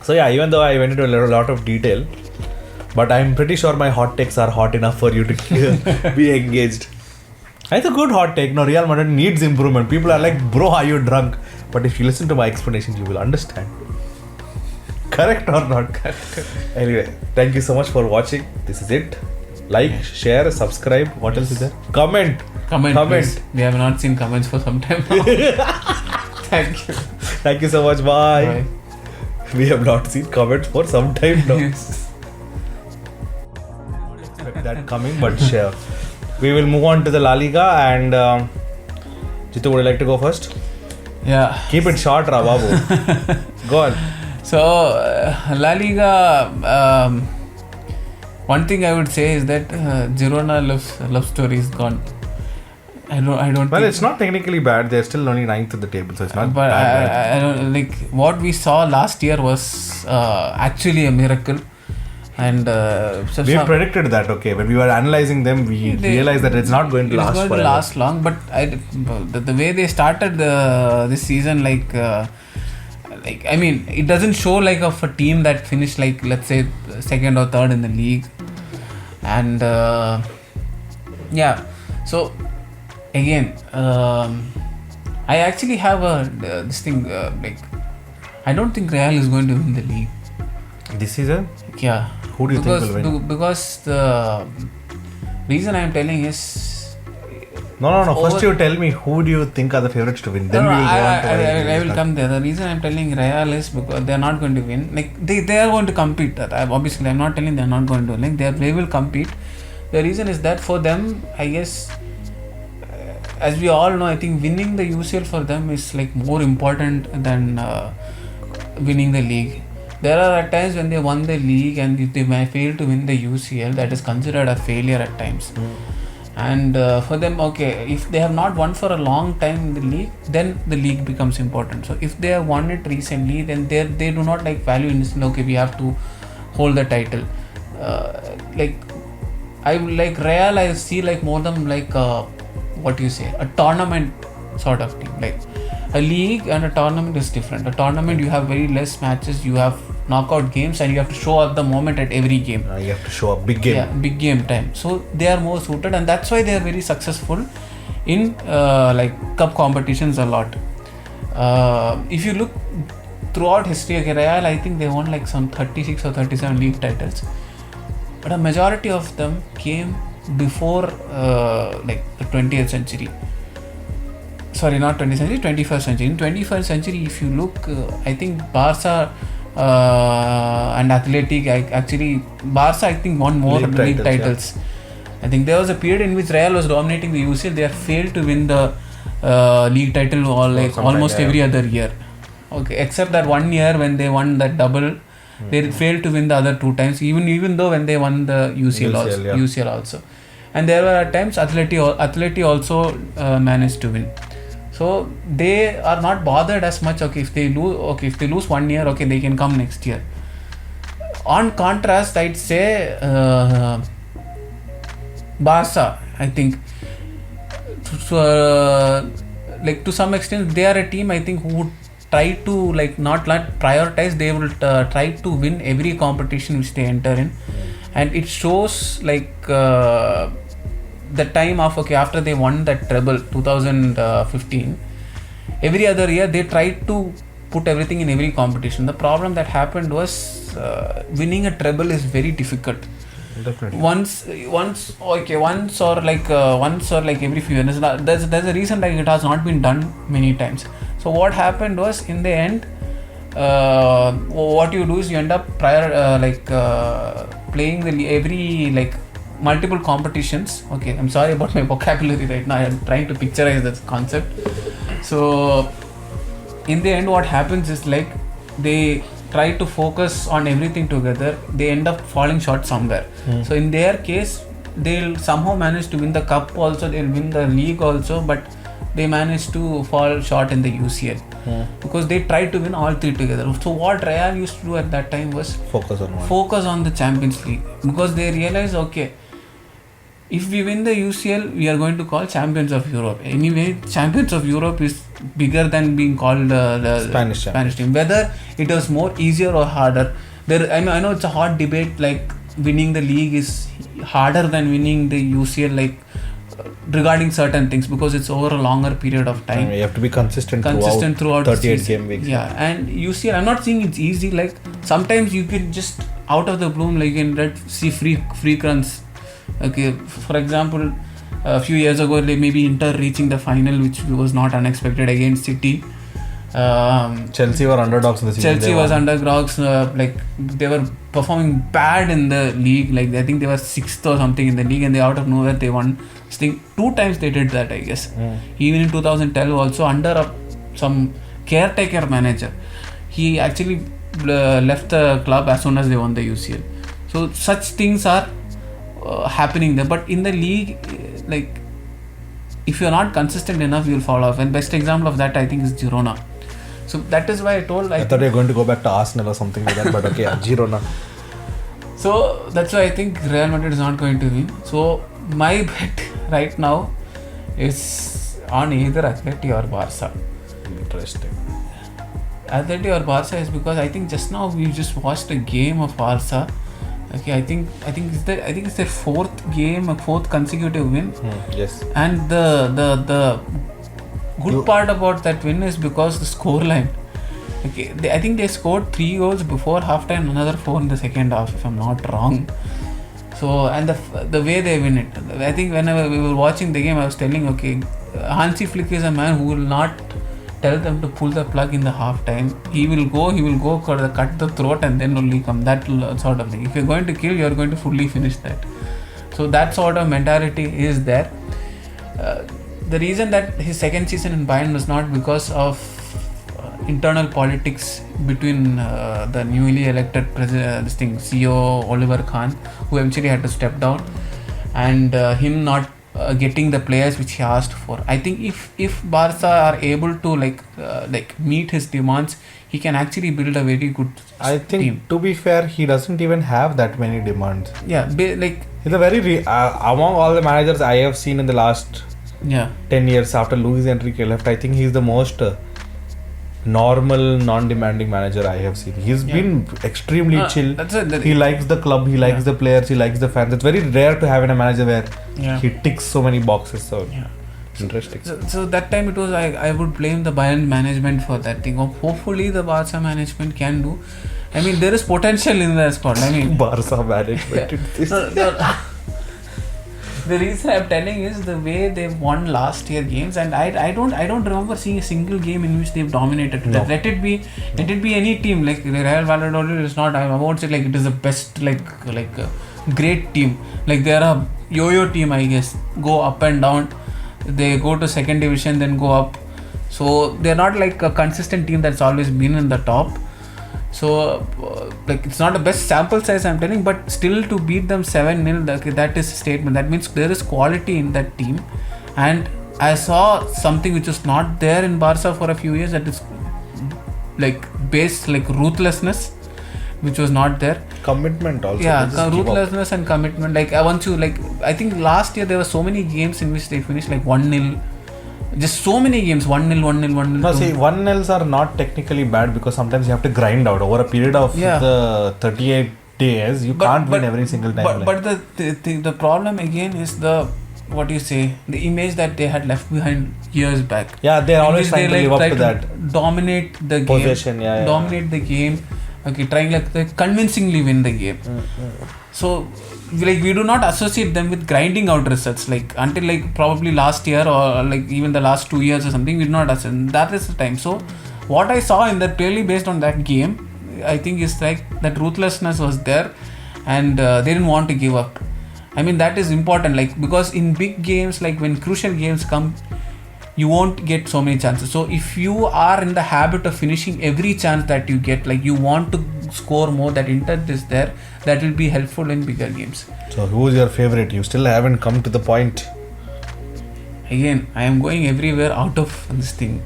So yeah, even though I went into a lot of detail, but I'm pretty sure my hot takes are hot enough for you to be engaged. It's a good hot take. No, Real Madrid needs improvement. People are like, bro, are you drunk? But if you listen to my explanation, you will understand. Correct or not? Correct. Anyway, thank you so much for watching. This is it. Like, share, subscribe. What else is there? Comment. Please. We have not seen comments for some time now. Thank you. Thank you so much. Bye. We have not seen comments for some time now. Yes. Expect that coming, but sure. We will move on to the La Liga and Jithu, would you like to go first? Yeah. Keep it short, Babu. Go on. So, La Liga, one thing I would say is that Girona love story is gone. I don't Well, think, it's not technically bad. They're still only 9th in the table, so it's not but bad. I don't like what we saw last year was actually a miracle. And We predicted that, okay. When we were analyzing them, we realized that it's not going to last forever. It's going to last long, but the way they started this season, I mean, it doesn't show like of a team that finished like, let's say, second or third in the league. And yeah, so again, I actually have this thing, I don't think Real is going to win the league. This season? Yeah. Who do you think will win? Because the reason I am telling is... No. First you tell me who do you think are the favourites to win. Then we will go on to I will come there. The reason I am telling Real is because they are not going to win. Like they are going to compete. Obviously, I am not telling they are not going to win. They will compete. The reason is that for them, I guess, as we all know, I think winning the UCL for them is like more important than winning the league. There are at times when they won the league and if they may fail to win the UCL, that is considered a failure at times. And for them, okay, if they have not won for a long time in the league, then the league becomes important. So if they have won it recently, then they do not like value in this. Okay, we have to hold the title. I like Real, I see like more than like what do you say, a tournament sort of team. Like a league and a tournament is different. A tournament you have very less matches, you have knockout games, and you have to show up the moment at every game. You have to show up big game. Yeah, big game time. So they are more suited, and that's why they are very successful in cup competitions a lot. If you look throughout history, okay, Real, I think they won like some 36 or 37 league titles, but a majority of them came before the 20th century. Sorry, not 20th century, 21st century. In 21st century, if you look, I think Barca and Athletic, Barca I think won more league titles. Yeah. I think there was a period in which Real was dominating the UCL. They have failed to win the league title almost every other year. Okay, except that one year when they won that double, they failed to win the other two times. Even though when they won the UCL also. And there were at times Atleti also managed to win. So they are not bothered as much. Okay, if they lose 1 year, okay, they can come next year. On contrast, I'd say Barca, I think, to some extent, they are a team I think who would try to not prioritize. They will try to win every competition which they enter in, and it shows the time of after they won that treble 2015, every other year they tried to put everything in every competition. The problem that happened was winning a treble is very difficult. Definitely. Once or every few years. There's a reason it has not been done many times. So what happened was, in the end, what you do is you end up playing every multiple competitions. Okay, I'm sorry about my vocabulary right now. I'm trying to picturize this concept. So in the end, what happens is they try to focus on everything together. They end up falling short somewhere. So in their case, they'll somehow manage to win the cup also, they'll win the league also, but they managed to fall short in the UCL because they tried to win all three together. So what Real used to do at that time was focus on the Champions League, because they realized, okay, if we win the UCL, we are going to call champions of Europe. Anyway, champions of Europe is bigger than being called the Spanish team. Whether it was more easier or harder, I know it's a hot debate. Like winning the league is harder than winning the UCL. Like regarding certain things, because it's over a longer period of time. You have to be consistent throughout 38 game weeks. Yeah, and UCL, I'm not saying it's easy. Like sometimes you can just out of the bloom, like in that, see free runs. Okay, for example, a few years ago, like maybe Inter reaching the final, which was not unexpected against City. Chelsea were underdogs in the season. Chelsea was underdogs. Like they were performing bad in the league. Like I think they were 6th or something in the league, and they out of nowhere they won. I think 2 times they did that, I guess. Even in 2012 also, under some caretaker manager, he actually left the club as soon as they won the UCL. So such things are happening there. But in the league, like if you're not consistent enough, you'll fall off. And best example of that, I think, is Girona. So that is why I thought you were going to go back to Arsenal or something like that, but okay, Girona. So that's why I think Real Madrid is not going to win. So my bet right now is on either Atleti or Barca. Interesting. Atleti or Barca is because I think just now we just watched a game of Barca. Okay, I think it's their 4th consecutive win. Yes. And the good part about that win is because the score line. Okay, I think they scored 3 goals before halftime, another 4 in the second half, if I'm not wrong. So, and the way they win it, I think whenever we were watching the game, I was telling, okay, Hansi Flick is a man who will not tell them to pull the plug in the half time. He will go cut the throat and then only come, that sort of thing. If you're going to kill, you're going to fully finish that. So that sort of mentality is there. The reason that his second season in Bayern was not because of internal politics between the newly elected CEO Oliver Kahn, who eventually had to step down, and him not getting the players which he asked for. I think if Barca are able to like meet his demands, he can actually build a very good team. To be fair, he doesn't even have that many demands. Yeah, like he's a very among all the managers I have seen in the last 10 years after Luis Enrique left, I think he's the most normal, non-demanding manager I have seen. He's been extremely chill. He likes the club, he likes the players, he likes the fans. It's very rare to have a manager where he ticks so many boxes. So interesting. So that time it was, I would blame the Bayern management for that thing. Hopefully the Barca management can do. I mean, there is potential in the squad. I mean, Barca management. The reason I'm telling is the way they won last year games, and I don't remember seeing a single game in which they've dominated. No. Let it be any team. Like Real Valladolid is not. I won't say like it is the best like great team. Like they are a yo-yo team, I guess. Go up and down. They go to second division, then go up. So they're not like a consistent team that's always been in the top. So like it's not the best sample size I'm telling, but still to beat them 7-0, that is a statement. That means there is quality in that team. And I saw something which was not there in Barca for a few years, that is like based like ruthlessness, which was not there. Commitment also. Yeah, ruthlessness and commitment. Like I want to I think last year there were so many games in which they finished like 1-0. Just so many games, 1-0, 1-0, 1-0. No, see, 1-0s are not technically bad because sometimes you have to grind out over a period of the 38 days. You can't win every single time. But the problem again is the image that they had left behind years back. Yeah, they're always trying to live up to that. Dominate the game. Possession, dominate the game. Okay, trying convincingly win the game. So we do not associate them with grinding out results until probably last year or even the last 2 years or something. We do not associate. That is the time. So what I saw in that, purely based on that game, I think is that ruthlessness was there, and they didn't want to give up. I mean, that is important, because in big games, when crucial games come, you won't get so many chances. So if you are in the habit of finishing every chance that you get, you want to score more, that intent is there, that will be helpful in bigger games. So who is your favorite? You still haven't come to the point. Again, I am going everywhere out of this thing.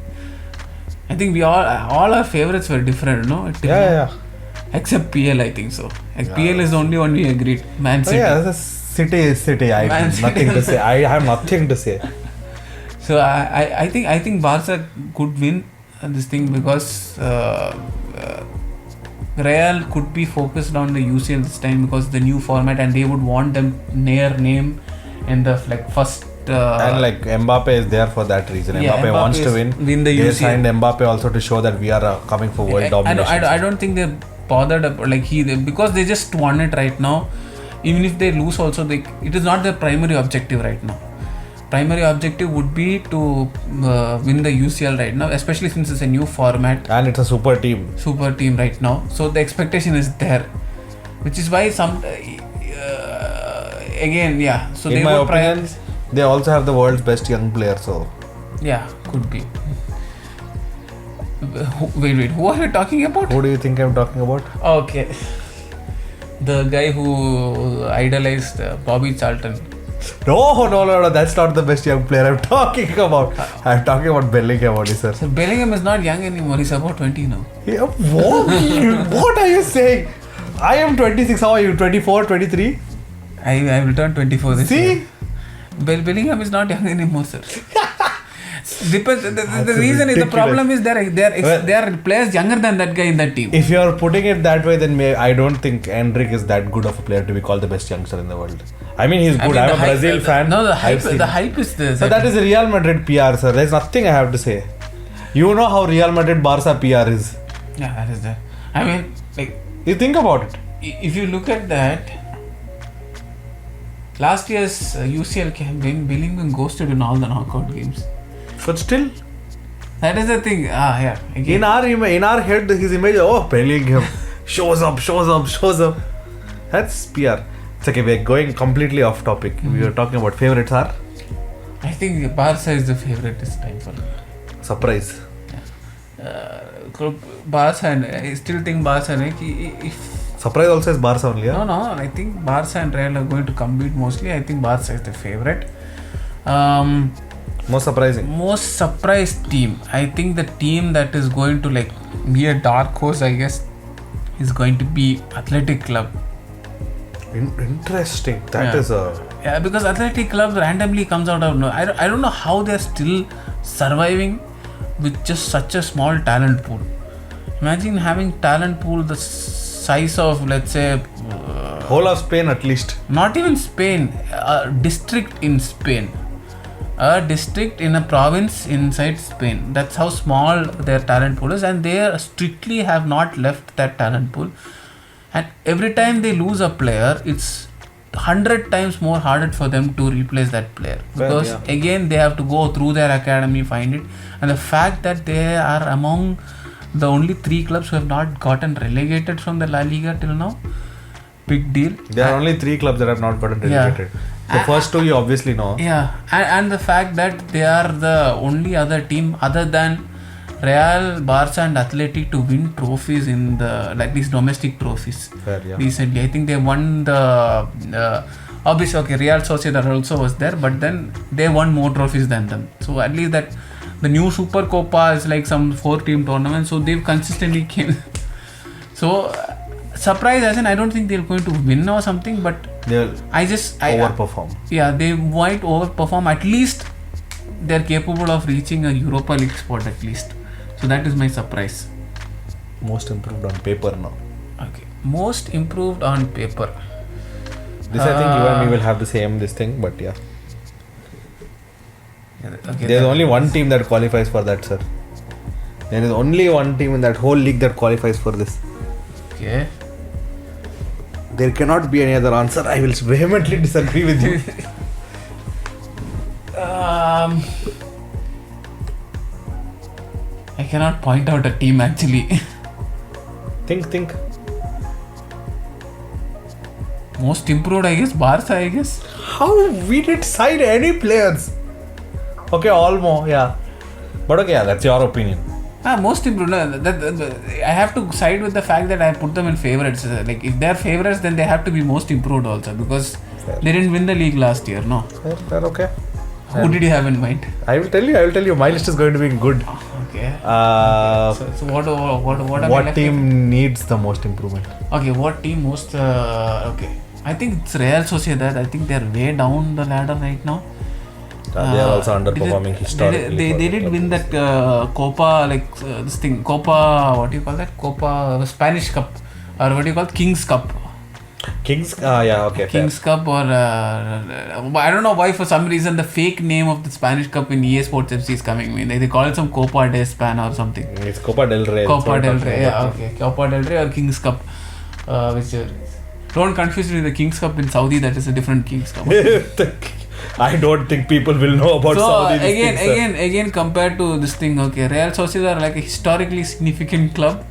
I think we all our favorites were different, no? Yeah. Except PL, I think so. PL is the only one we agreed. Man City. Yeah, City is City. I Man have City nothing to also. say. I have nothing to say. So I think Barca could win this thing because Real could be focused on the UCL this time because the new format, and they would want them near name in the like first. And like Mbappe is there for that reason. Yeah, Mbappe wants to win. the They UCL. signed Mbappe also to show that we are coming for world domination. I don't think they're bothered because they just won it right now. Even if they lose also, it is not their primary objective right now. Primary objective would be to win the UCL right now, especially since it's a new format. And it's a super team. Super team right now. So the expectation is there, which is why again, yeah. So in they my would opinion, they also have the world's best young player. So yeah, could be. Wait, who are you talking about? who do you think I'm talking about? Okay. The guy who idolized Bobby Charlton. No, that's not the best young player I'm talking about. I'm talking about Bellingham only, sir. So Bellingham is not young anymore. He's about 20 now. Yeah, what? What are you saying? I am 26. How are you? 24, 23? I will turn 24 this year. See? Bellingham is not young anymore, sir. Depends. The That's reason is the ridiculous. problem is there are players younger than that guy in that team. If you're putting it that way, then I don't think Endrick is that good of a player to be called the best youngster in the world. I mean, he's good. I'm a Brazil fan. No, the I've seen. hype is there. So that is Real Madrid PR, sir. There's nothing I have to say. You know how Real Madrid Barca PR is. Yeah, that is there. I mean, like, You think about it. if you look at that, last year's UCL campaign, Bellingham ghosted in all the knockout games. But still, That is the thing. Yeah. Again. in our head, his image, Bellingham shows up. That's PR. It's okay, we're going completely off topic. We were talking about favorites are I think Barca is the favorite this time for me. surprise. Barca and I still think Barca if Surprise also is Barca only, yeah? no, I think Barca and Real are going to compete mostly. I think Barca is the favorite. Most surprising. Most surprised team. I think the team that is going to like be a dark horse, I guess, is going to be Athletic Club. Interesting. That Yeah. is a... Yeah, because Athletic Club randomly comes out of no. I don't know how they're still surviving with just such a small talent pool. Imagine having talent pool the size of, let's say, whole of Spain at least. not even Spain, a district in Spain. A district in a province inside Spain. That's how small their talent pool is, and they strictly have not left that talent pool. And every time they lose a player, it's 100 times more harder for them to replace that player, because again they have to go through their academy, find it. And the fact that they are among the only 3 clubs who have not gotten relegated from the La Liga till now, big deal. There are only 3 clubs that have not gotten relegated. The first 2 you obviously know. Yeah, and the fact that they are the only other team other than Real, Barca and Athletic to win trophies in the, like, these domestic trophies. Fair, yeah. Recently, I think they won the obviously, okay, Real Sociedad also was there, but then they won more trophies than them. So at least that the new Super Copa is like some 4-team tournament, so they've consistently came. So surprise as in, I don't think they're going to win or something, but They will overperform. Yeah, they might overperform. At least they're capable of reaching a Europa League spot at least. So that is my surprise. Most improved on paper now. Okay, most improved on paper. This I think you and me will have the same this thing, but yeah. Okay, There's only one team that qualifies for that, sir. There is only one team in that whole league that qualifies for this. Okay. There cannot be any other answer. I will vehemently disagree with you. I cannot point out a team actually. Think. Most improved, I guess, Barca, I guess. How we didn't sign any players? Okay, Olmo, yeah. But okay, yeah, that's your opinion. Most improved. I have to side with the fact that I put them in favorites. Like, if they're favorites, then they have to be most improved also, because they didn't win the league last year, no? Fair, okay. Who did you have in mind? I will tell you. My list is going to be good. Okay. So what what team needs the most improvement? Okay, what team most... okay. I think it's Real Sociedad. I think they're way down the ladder right now. They are also underperforming historically. They did win that Copa, this thing, Copa, what do you call that? Copa, Spanish Cup, or what do you call it? King's Cup. Kings, okay. King's Cup, or I don't know why, for some reason the fake name of the Spanish Cup in EA Sports FC is coming in. They call it some Copa de Span or something. It's Copa del Rey. Copa del Rey, yeah, okay. Copa del Rey or King's Cup. Don't confuse it with the King's Cup in Saudi. That is a different King's Cup. I don't think people will know about Saudi. Again, compared to this thing, okay, Real Sociedad are like a historically significant club.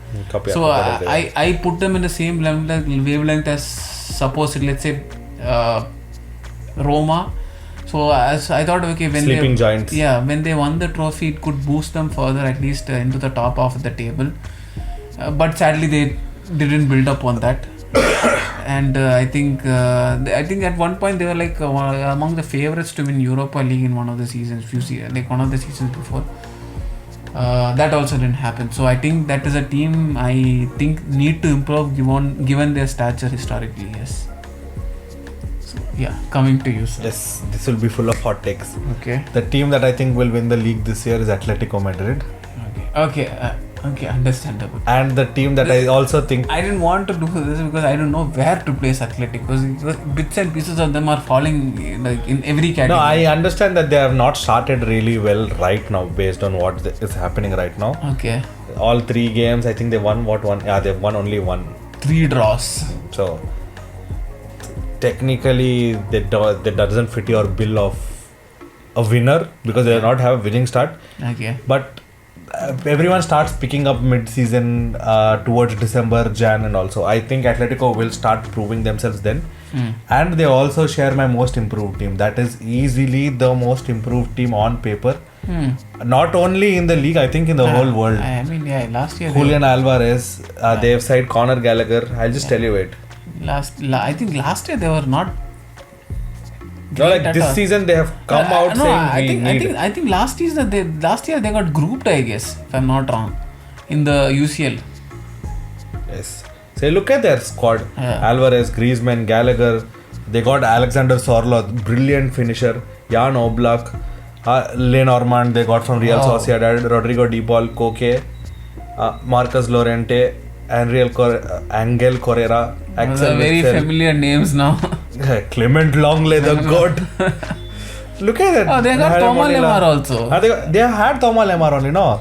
So I put them in the same wavelength as, suppose, let's say, Roma. So as I thought, okay, when Sleeping Giants. Yeah, when they won the trophy, it could boost them further, at least into the top half of the table. But sadly, they didn't build up on that. And I think at one point they were like among the favorites to win Europa League in one of the seasons, one of the seasons before. That also didn't happen. So I think that is a team I think need to improve given their stature historically. Yes. So yeah, coming to you, sir. Yes, this will be full of hot takes. Okay. The team that I think will win the league this year is Atletico Madrid. Okay, understandable. And the team that I also think... I didn't want to do this because I don't know where to place Athletic, because bits and pieces of them are falling like in every category. No, I understand that they have not started really well right now based on what is happening right now. Okay. All 3 games, I think they won one? Yeah, they've won only 1. 3 draws. So, technically, that doesn't fit your bill of a winner because they do not have a winning start. Okay. But everyone starts picking up mid-season towards December, Jan, and also I think Atletico will start proving themselves then. And they also share my most improved team. That is easily the most improved team on paper. Not only in the league, I think in the whole world. I mean, yeah, last year Julian Alvarez, they have signed Conor Gallagher. I'll just tell you it. I think last year they were not. No, like this season they have come out saying I think last year they got grouped, I guess, if I'm not wrong, in the UCL. Yes. So look at their squad. Alvarez, Griezmann, Gallagher. They got Alexander Sorloth, brilliant finisher. Jan Oblak, Lenormand. They got from Real Sociedad. Rodrigo De Paul, Koke, Marcus Llorente, Angel Correa. Axel very familiar names now. Clement Longley, the goat. Look at that. Oh, they got Thomas Lemar also. They had Thomas Lemar only, no?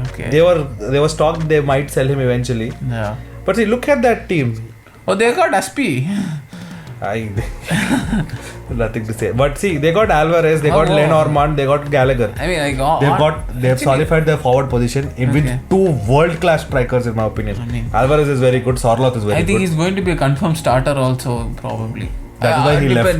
Okay. They were talked they might sell him eventually. Yeah. But see, look at that team. Oh, they got Aspi. Nothing to say. But see, they got Alvarez, they got Lenormand, they got Gallagher. I mean, they have solidified their forward position with 2 world-class strikers, in my opinion. Alvarez is very good. Sorloth is very good. I think he's going to be a confirmed starter also, probably. That's why he left.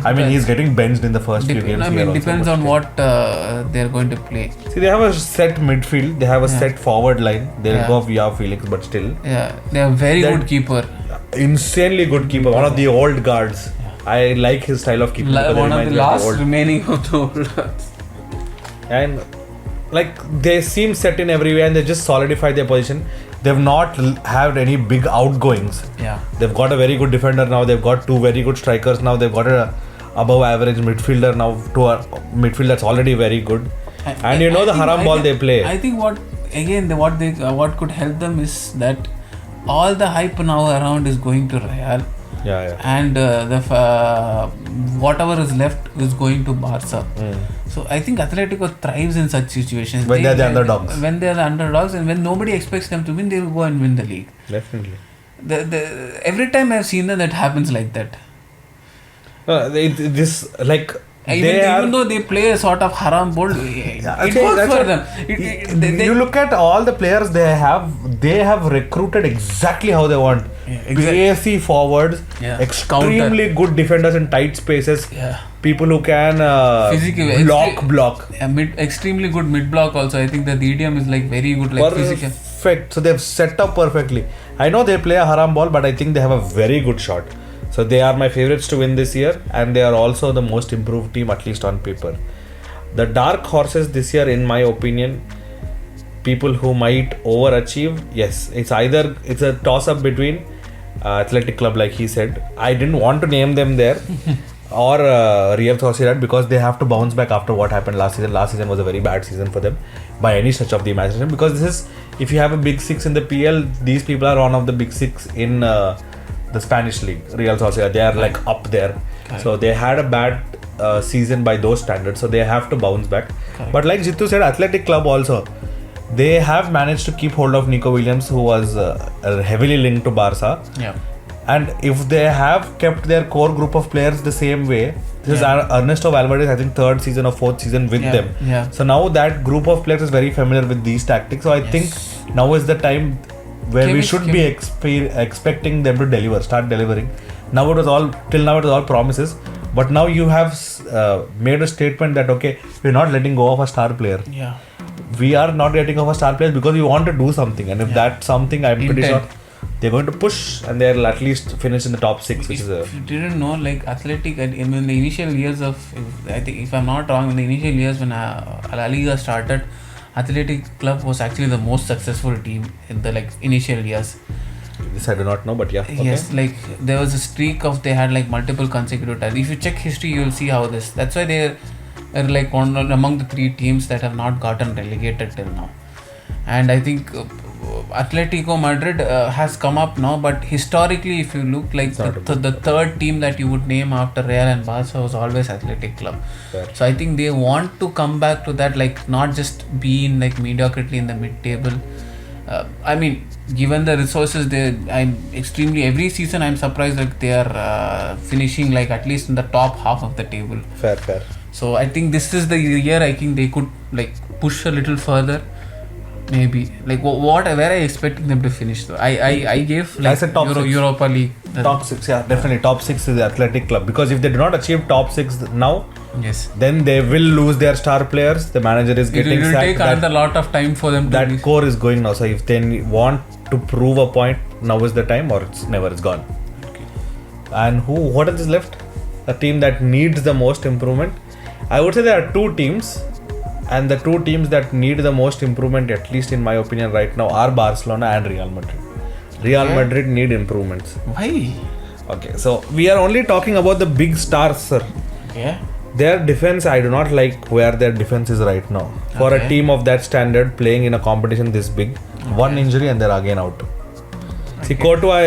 I mean, he's getting benched in the first few games. I mean, depends on what they're going to play. See, they have a set midfield. They have a set forward line. They'll go via Felix, but still. Yeah, they have very good keeper. Insanely good keeper. One of the old guards. I like his style of keeping. One of the last remaining of the old guards. And like they seem set in every way, and they just solidify their position. They've not had any big outgoings. Yeah. They've got a very good defender now. They've got 2 very good strikers now. They've got a above average midfielder now to a midfield that's already very good. And you know the haram ball they play. I think what could help them is that all the hype now around is going to Real. Yeah. And whatever is left is going to Barca. So I think Atletico thrives in such situations. When they're the underdogs. When they're the underdogs and when nobody expects them to win, they will go and win the league. Definitely. Every time I've seen them, that happens like that. Even though they play a sort of haram ball, it works for them. You look at all the players they have recruited exactly how they want. Exactly. PAC forwards, extremely good defenders in tight spaces, people who can block. Extremely good mid-block also. I think the DDM is like very good. Perfect. So they've set up perfectly. I know they play a haram ball, but I think they have a very good shot. So they are my favorites to win this year, and they are also the most improved team, at least on paper. The dark horses this year, in my opinion, people who might overachieve, yes, it's a toss-up between Athletic Club, like he said. I didn't want to name them there or Real Sociedad because they have to bounce back after what happened last season. Last season was a very bad season for them by any stretch of the imagination, because this is, if you have a big six in the PL, these people are one of the big six in the Spanish league. Real Sociedad, they are like up there. So they had a bad season by those standards, so they have to bounce back. But like Jithu said, Athletic Club also, they have managed to keep hold of Nico Williams, who was heavily linked to Barca. Yeah. And if they have kept their core group of players the same way, this is Ernesto Valverde, I think, third season or fourth season with them. Yeah. So now that group of players is very familiar with these tactics. So I think now is the time where we should be expecting them to start delivering. Now it was all promises. But now you have made a statement that, okay, we're not letting go of a star player. Yeah. We are not letting go of a star player because we want to do something. And if that's something, I'm pretty sure they're going to push, and they'll at least finish in the top 6, which is a... If you didn't know, like Athletic, in the initial years of, I think, if I'm not wrong, in the initial years when La Liga started, Athletic Club was actually the most successful team in the initial years. This I do not know, but yeah. Okay. Yes, there was a streak of, they had multiple consecutive titles. If you check history, you'll see how this. That's why they're one among the 3 teams that have not gotten relegated till now. And I think Atletico Madrid has come up now, but historically, if you look, the third team that you would name after Real and Barca was always Athletic Club. Fair. So I think they want to come back to that, not just be in mediocrity in the mid-table. I mean, given the resources, every season I'm surprised they are finishing at least in the top half of the table. Fair. So I think this is the year I think they could push a little further. Maybe where are you expecting them to finish though? I gave I said top Europa League. Top 6, yeah, definitely top 6 is the Athletic Club, because if they do not achieve top 6 now, then they will lose their star players. The manager is getting sacked. It will take a lot of time for them. That core is going now. So if they want to prove a point, now is the time, or it's gone. Okay. And what is left? A team that needs the most improvement. I would say there are 2 teams. And the 2 teams that need the most improvement, at least in my opinion right now, are Barcelona and Real Madrid. Real Madrid need improvements. Why? Okay, so we are only talking about the big stars, sir. Okay. Their defense, I do not like where their defense is right now. For a team of that standard playing in a competition this big, one injury and they're again out. See, Courtois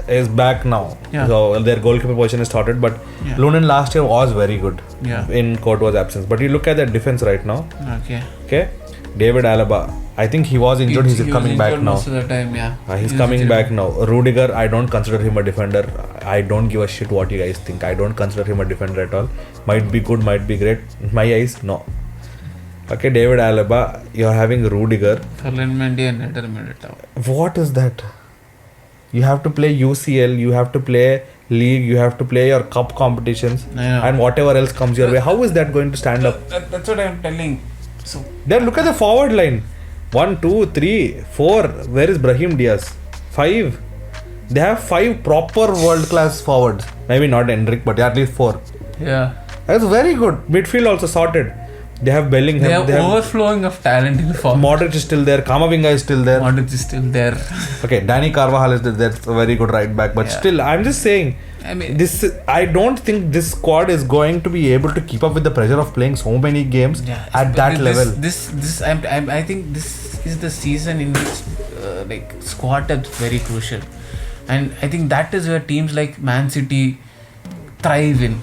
is back now. Yeah. So their goalkeeper position is sorted, but Lunin last year was very good in Courtois' absence. But you look at their defense right now. Okay. David Alaba, I think he was injured. He's coming back now. Most of the time, he's coming back now. Rudiger, I don't consider him a defender. I don't give a shit what you guys think. I don't consider him a defender at all. Might be good, might be great. In my eyes, no. Okay, David Alaba, you're having Rudiger. What is that? You have to play UCL, you have to play league, you have to play your cup competitions, and whatever else comes your way. How is that going to stand up? That's what I'm telling. So then look at the forward line. 1, 2, 3, 4. Where is Brahim Diaz? 5. They have 5 proper world-class forwards. Maybe not Endrick, but at least 4. Yeah. That's very good. Midfield also sorted. They have Bellingham. They have overflowing of talent in the form. Modric is still there. Kamavinga is still there. Okay, Danny Carvajal is there. That's a very good right back. But still, I'm just saying, I don't think this squad is going to be able to keep up with the pressure of playing so many games at that level. I think this is the season in which squad depth is very crucial, and I think that is where teams like Man City thrive in.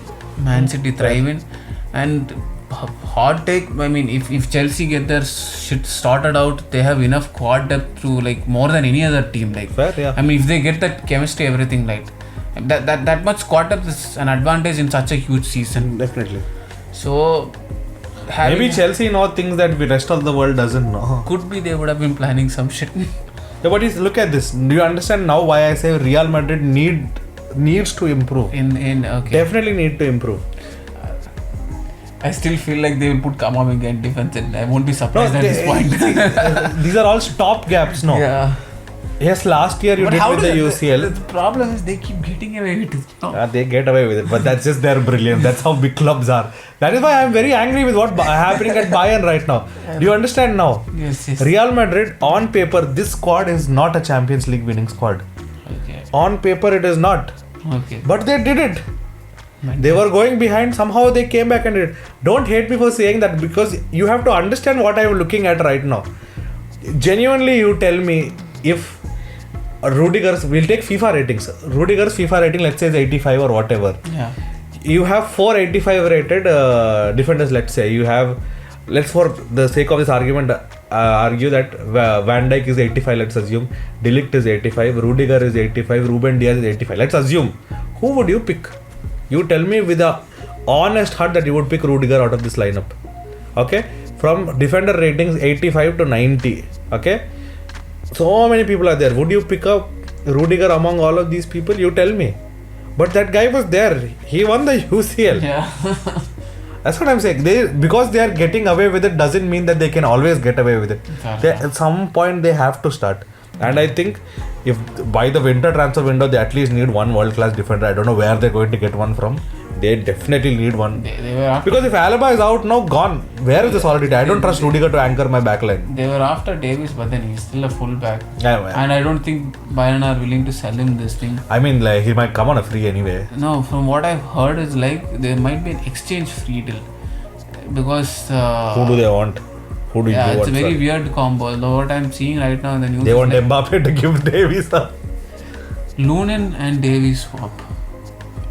And hot take, I mean, if Chelsea get their shit sorted out, they have enough squad depth to more than any other team. Fair, yeah. I mean, if they get that chemistry, everything that much squad depth is an advantage in such a huge season. Definitely. So maybe Chelsea know things that the rest of the world doesn't know. Could be they would have been planning some shit. Yeah, but look at this. Do you understand now why I say Real Madrid needs to improve? Definitely need to improve. I still feel like they will put Kamavinga in defense, and I won't be surprised at this point. These are all stop gaps, no? Yeah. Yes, last year you did with the UCL. The problem is they keep getting away with it. They get away with it, but that's just their brilliance. That's how big clubs are. That is why I'm very angry with what's happening at Bayern right now. Do you understand now? Yes. Real Madrid, on paper, this squad is not a Champions League winning squad. Okay. On paper, it is not. Okay. But they did it. They were going behind. Somehow they came back and did it. Don't hate me for saying that, because you have to understand what I am looking at right now. Genuinely, you tell me if Rudiger's, we'll take FIFA ratings. Rudiger's FIFA rating, let's say, is 85 or whatever. Yeah. You have 485 rated defenders, let's say. You have, let's for the sake of this argument, argue that Van Dijk is 85, let's assume. De Ligt is 85, Rudiger is 85, Ruben Diaz is 85. Let's assume. Who would you pick? You tell me with a honest heart that you would pick Rudiger out of this lineup. Okay? From defender ratings 85 to 90. Okay? So many people are there. Would you pick up Rudiger among all of these people? You tell me. But that guy was there. He won the UCL. Yeah. That's what I'm saying. Because they are getting away with it doesn't mean that they can always get away with it. At some point they have to start. And I think if by the winter transfer window they at least need one world-class defender. I don't know where they're going to get one from. They definitely need one. They were after, because if Alaba is out now, gone. Where is the solidity? I don't trust Rudiger to anchor my backline. They were after Davies, but then he's still a fullback. Yeah, and I don't think Bayern are willing to sell him this thing. I mean, like, he might come on a free anyway. No, from what I've heard is like there might be an exchange free deal. Because who do they want? Who do you want? It's a very weird combo. Though what I'm seeing right now in the news, they want Mbappe to give Davies up. Lunin and Davies swap.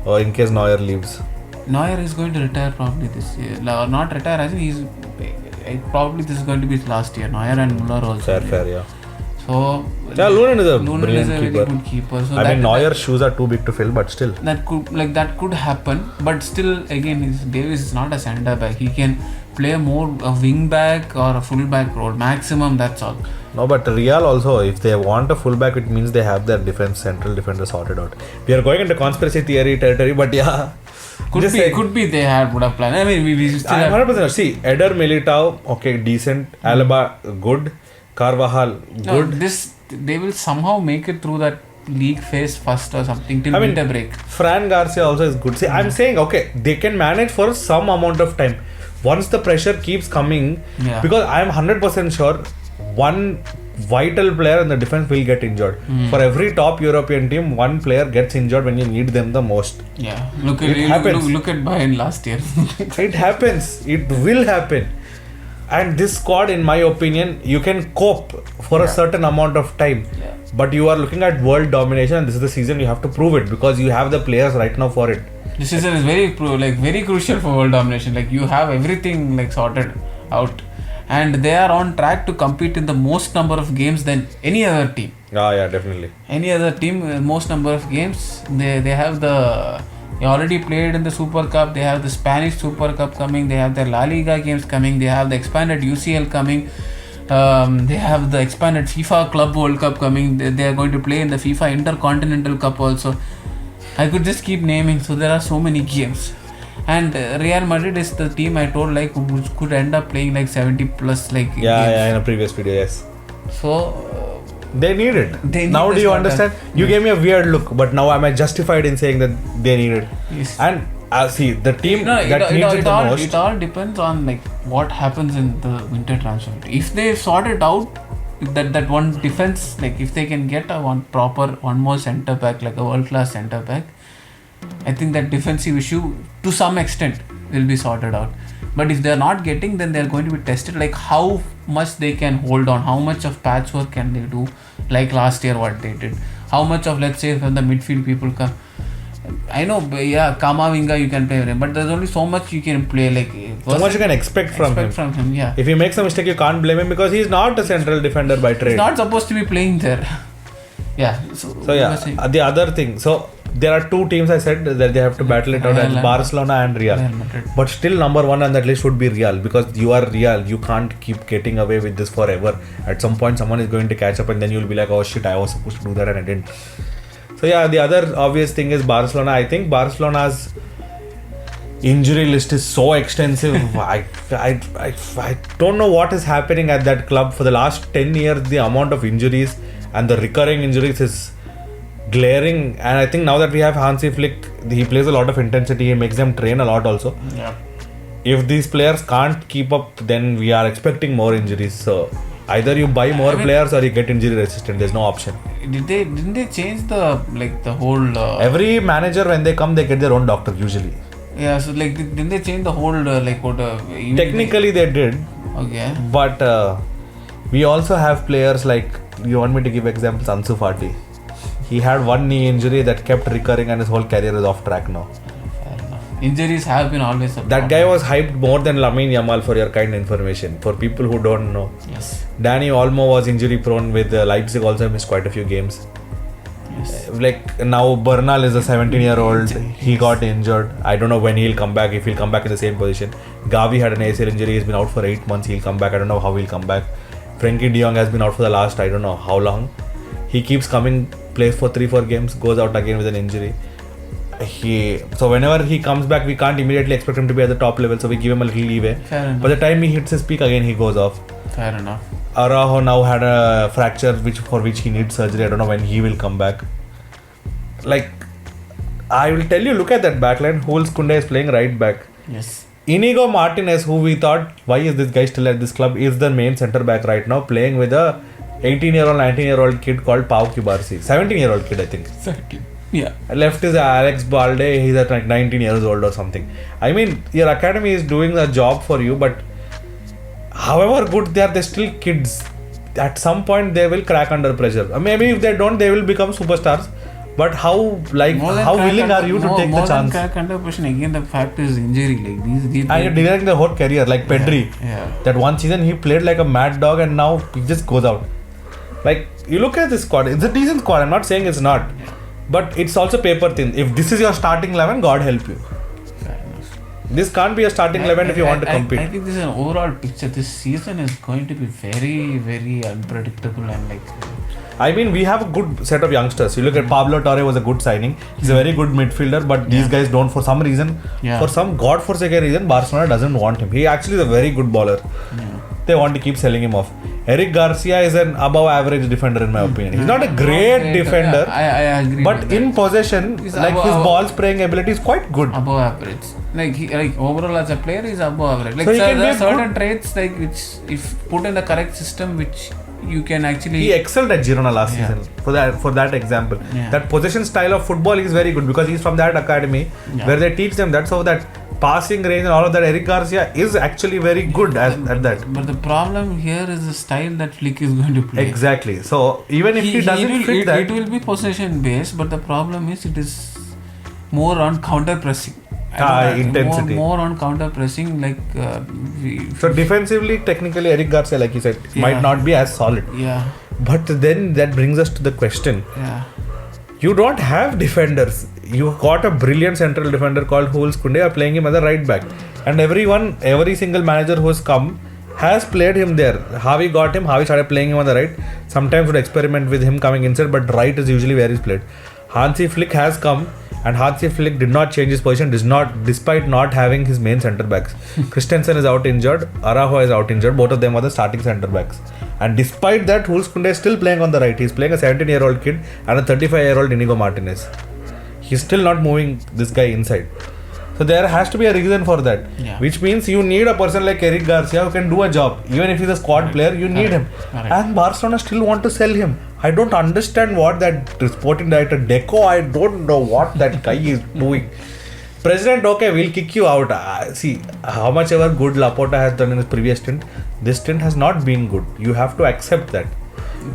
Or in case Neuer leaves. Neuer is going to retire probably this year. Not retire, I think he's probably this is going to be his last year. Neuer and Müller also. Fair, yeah. So Lunin is a brilliant keeper. Very good keeper. So I mean, Neuer's shoes are too big to fill, but still. That could happen, but still, again, Davies is not a centre back. He can play more a wing back or a full back role, maximum. That's all. No, but Real also, if they want a fullback, it means they have their central defender sorted out. We are going into conspiracy theory territory, but yeah. Could be they would have planned. I mean, we still I'm have... 100%. See, Eder Militao, okay, decent. Alaba, good. Carvajal, good. They will somehow make it through that league phase first or something till winter break. Fran Garcia also is good. See, I'm saying, okay, they can manage for some amount of time. Once the pressure keeps coming, because I'm 100% sure one vital player in the defense will get injured. For every top European team, one player gets injured when you need them the most. Yeah, look at Bayern last year. It happens. It will happen. And this squad, in my opinion, you can cope for a certain amount of time. Yeah. But you are looking at world domination, and this is the season you have to prove it because you have the players right now for it. This season is very crucial for world domination. Like, you have everything like sorted out. And they are on track to compete in the most number of games than any other team. Yeah, definitely. Any other team, most number of games. They have they already played in the Super Cup. They have the Spanish Super Cup coming. They have their La Liga games coming. They have the expanded UCL coming. They have the expanded FIFA Club World Cup coming. They are going to play in the FIFA Intercontinental Cup also. I could just keep naming. So there are so many games. And Real Madrid is the team I told who could end up playing 70 plus games. Yeah, in a previous video, yes. So they need it. Now do you understand? You gave me a weird look, but now am I justified in saying that they need it? Yes. And see, the team that needs it the most. It all depends on what happens in the winter transfer. If they sort it out, that one defense, if they can get one more centre back, like a world class centre back, I think that defensive issue to some extent will be sorted out. But if they are not getting, then they are going to be tested how much they can hold on, how much of patchwork can they do, like last year what they did, how much of, let's say, when the midfield people come. I know, Kamavinga you can play with him, but there's only so much you can play. So much you can expect from him. Yeah. If he makes a mistake, you can't blame him because he's not a central defender by trade. He's not supposed to be playing there. Yeah. So the other thing. So there are two teams I said that they have to battle it out as Barcelona and Real. But still number one on that list would be Real because you are Real. You can't keep getting away with this forever. At some point someone is going to catch up and then you'll be like, oh shit, I was supposed to do that and I didn't. So the other obvious thing is Barcelona. I think Barcelona's injury list is so extensive. I don't know what is happening at that club. For the last 10 years, the amount of injuries and the recurring injuries is glaring, and I think now that we have Hansi Flick, he plays a lot of intensity, he makes them train a lot also. If these players can't keep up, then we are expecting more injuries. So Either you buy more I mean- players or you get injury resistant. There's no option. Didn't they change the whole Every manager when they come, they get their own doctor usually. yeah, so like didn't they change the whole Technically they did, okay. but we also have players like, you want me to give examples? Ansu Fati. He had one knee injury that kept recurring and his whole career is off track now. Fair enough. Injuries have been always a That guy was hyped more than Lamine Yamal, for your kind information. For people who don't know, Yes. Dani Olmo was injury prone with Leipzig, also missed quite a few games. Yes. Like now Bernal is a 17-year-old. He got injured. I don't know when he'll come back, if he'll come back in the same position. Gavi had an ACL injury. He's been out for 8 months. He'll come back. I don't know how he'll come back. Frankie de Jong has been out for the last, I don't know how long. He keeps coming, plays for 3-4 games, goes out again with an injury. So whenever he comes back, we can't immediately expect him to be at the top level, so we give him a little leeway. Fair enough. By the time he hits his peak again, he goes off. Fair enough. Araujo now had a fracture for which he needs surgery. I don't know when he will come back. Like, I will tell you, look at that backline. Jules Koundé is playing right back. Yes. Inigo Martinez, who we thought, why is this guy still at this club, is the main centre back right now, playing with a 18-year-old, 19-year-old kid called Pau Cubarsí. 17-year-old kid, I think. 17. Yeah. Left is Alex Balde, he's at like 19 years old or something. I mean, your academy is doing a job for you, but however good they are, they're still kids. At some point, they will crack under pressure. Maybe if they don't, they will become superstars. But how willing are you to take the chance? Crack under pressure. Again, the fact is injury. Like these And you're delaying the whole career, like Pedri. Yeah. That one season he played like a mad dog and now he just goes out. Like, you look at this squad, it's a decent squad, I'm not saying it's not. But it's also paper thin. If this is your starting 11, God help you. Fair enough. This can't be a starting 11 if you want to compete. I think this is an overall picture. This season is going to be very, very unpredictable and like. I mean, we have a good set of youngsters. You look at Pablo Torre was a good signing. He's a very good midfielder, but these guys don't, for some reason, for some godforsaken reason, Barcelona doesn't want him. He actually is a very good bowler. They want to keep selling him off. Eric Garcia is an above average defender in my opinion. He's not a great defender. I agree. But in possession, like his ball spraying ability is quite good. Above average. Like overall as a player, he's above average. Like So he can there are be certain good. traits like which, if put in the correct system, which you can actually. He excelled at Girona last season. For that example, that possession style of football is very good because he's from that academy where they teach them that. So that passing range and all of that, Eric Garcia is actually very good at that. But the problem here is the style that Flick is going to play. Exactly. So even if he doesn't fit that, it will be possession based. But the problem is it is more on counter pressing. Intensity. More on counter pressing, like. So defensively, technically, Eric Garcia, like you said, might not be as solid. Yeah. But then that brings us to the question. Yeah. You don't have defenders. You got a brilliant central defender called Jules Koundé. You are playing him as a right back. And every single manager who has come has played him there. Javi got him. Javi started playing him on the right. Sometimes would experiment with him coming inside, but right is usually where he's played. Hansi Flick has come. And Hansi Flick did not change his position despite not having his main centre backs. Christensen is out injured, Araujo is out injured, both of them are the starting centre backs. And despite that, Jules Koundé is still playing on the right. He's playing a 17-year-old kid and a 35-year-old Inigo Martinez. He's still not moving this guy inside. So there has to be a reason for that. Which means you need a person like Eric Garcia who can do a job. Even if he's a squad player, you need him. And Barcelona still want to sell him. I don't understand what that sporting director Deco, I don't know what that guy is doing. President, okay, we'll kick you out. See, how much ever good Laporta has done in his previous stint, this stint has not been good. You have to accept that.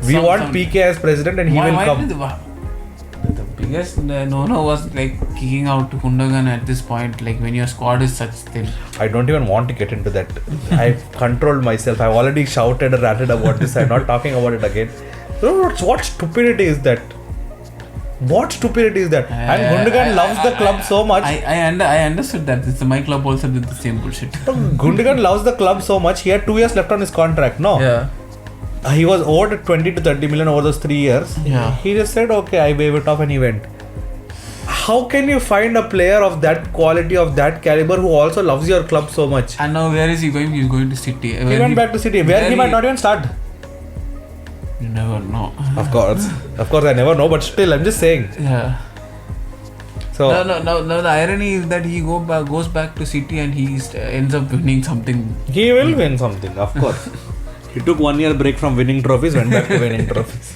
We want PK as president and he will come. The biggest no was like kicking out Gundogan at this point, like when your squad is such thin. I don't even want to get into that. I've controlled myself. I've already shouted and ranted about this. I'm not talking about it again. What stupidity is that? What stupidity is that? And Gundogan loves the club so much. I understood that. My club also did the same bullshit. Gundogan loves the club so much. He had 2 years left on his contract. No. Yeah. He was owed 20 to 30 million over those 3 years. Yeah. He just said, okay, I waive it off and he went. How can you find a player of that quality, of that caliber, who also loves your club so much? And now where is he going? He's going to City. He went back to City, where he might not even start. You never know. Of course, I never know, but still, I'm just saying. Yeah. So No, the irony is that he goes back to City and he ends up winning something. He will win something, of course. He took 1 year break from winning trophies, went back to winning trophies.